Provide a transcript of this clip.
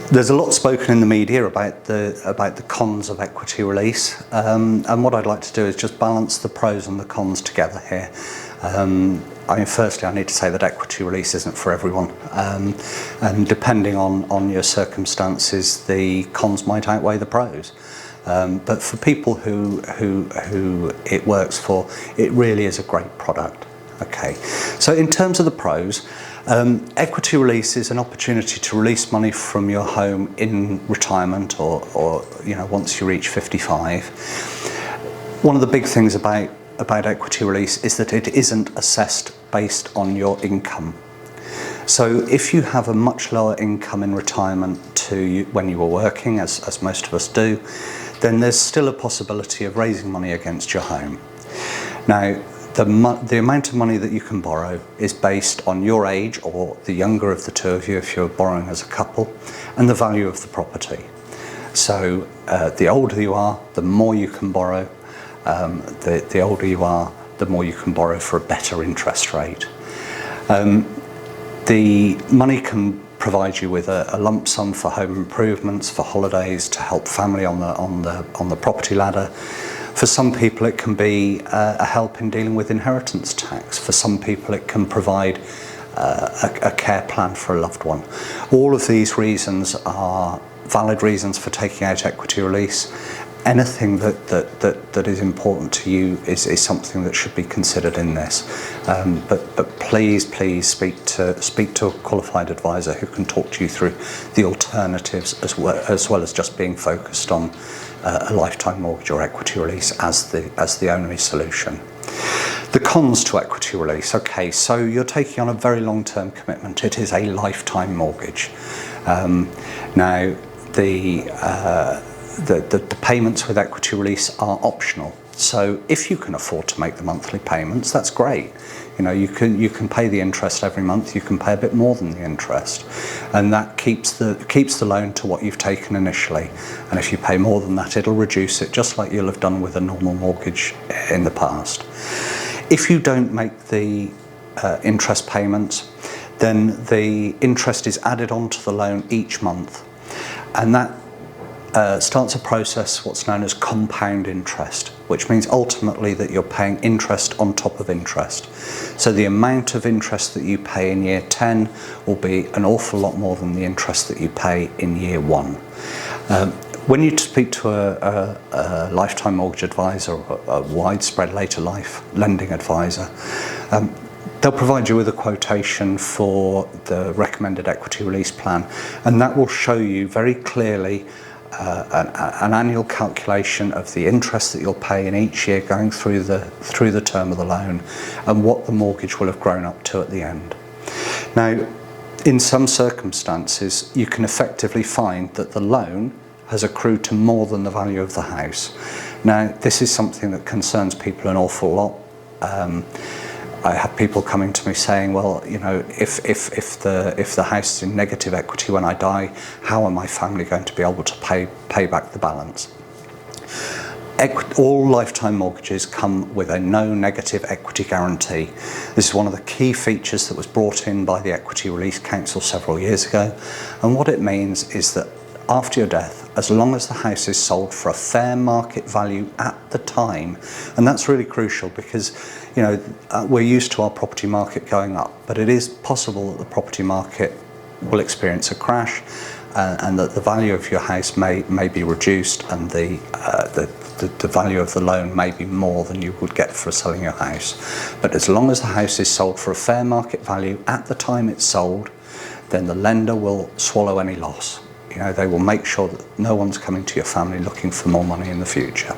There's a lot spoken in the media about the cons of equity release, and what I'd like to do is just balance the pros and the cons together here. Firstly, I need to say that equity release isn't for everyone, and depending on your circumstances, the cons might outweigh the pros. But for people who it works for, it really is a great product. Okay, so in terms of the pros, equity release is an opportunity to release money from your home in retirement or once you reach 55. One of the big things about equity release is that it isn't assessed based on your income. So if you have a much lower income in retirement to when you were working, as most of us do, then there's still a possibility of raising money against your home. Now, the amount of money that you can borrow is based on your age, or the younger of the two of you if you're borrowing as a couple, and the value of the property. So the older you are, the more you can borrow. The older you are, the more you can borrow for a better interest rate. The money can provide you with a lump sum for home improvements, for holidays, to help family on the property ladder. For some people it can be a help in dealing with inheritance tax. For some people it can provide a care plan for a loved one. All of these reasons are valid reasons for taking out equity release. Anything that is important to you is something that should be considered in this. But please speak to a qualified advisor who can talk to you through the alternatives as well as just being focused on a lifetime mortgage or equity release as the only solution. The cons to equity release. Okay, so you're taking on a very long-term commitment. It is a lifetime mortgage. Now the payments with equity release are optional. So if you can afford to make the monthly payments, that's great. You can pay the interest every month. You can pay a bit more than the interest, and that keeps the loan to what you've taken initially. And if you pay more than that, it'll reduce it, just like you'll have done with a normal mortgage in the past. If you don't make the interest payments, then the interest is added onto the loan each month, and that starts a process, what's known as compound interest, which means ultimately that you're paying interest on top of interest. So the amount of interest that you pay in year 10 will be an awful lot more than the interest that you pay in year 1. When you speak to a lifetime mortgage advisor or a widespread later life lending advisor, they'll provide you with a quotation for the recommended equity release plan, and that will show you very clearly an annual calculation of the interest that you'll pay in each year going through the term of the loan, and what the mortgage will have grown up to at the end. Now, in some circumstances, you can effectively find that the loan has accrued to more than the value of the house. Now, this is something that concerns people an awful lot. I have people coming to me saying, well, if the house is in negative equity when I die, how are my family going to be able to pay back the balance? All lifetime mortgages come with a no negative equity guarantee. This is one of the key features that was brought in by the Equity Release Council several years ago, and what it means is that after your death, as long as the house is sold for a fair market value at the time, and that's really crucial because we're used to our property market going up, but it is possible that the property market will experience a crash, and that the value of your house may be reduced, and the value of the loan may be more than you would get for selling your house. But as long as the house is sold for a fair market value at the time it's sold, then the lender will swallow any loss. They will make sure that no one's coming to your family looking for more money in the future.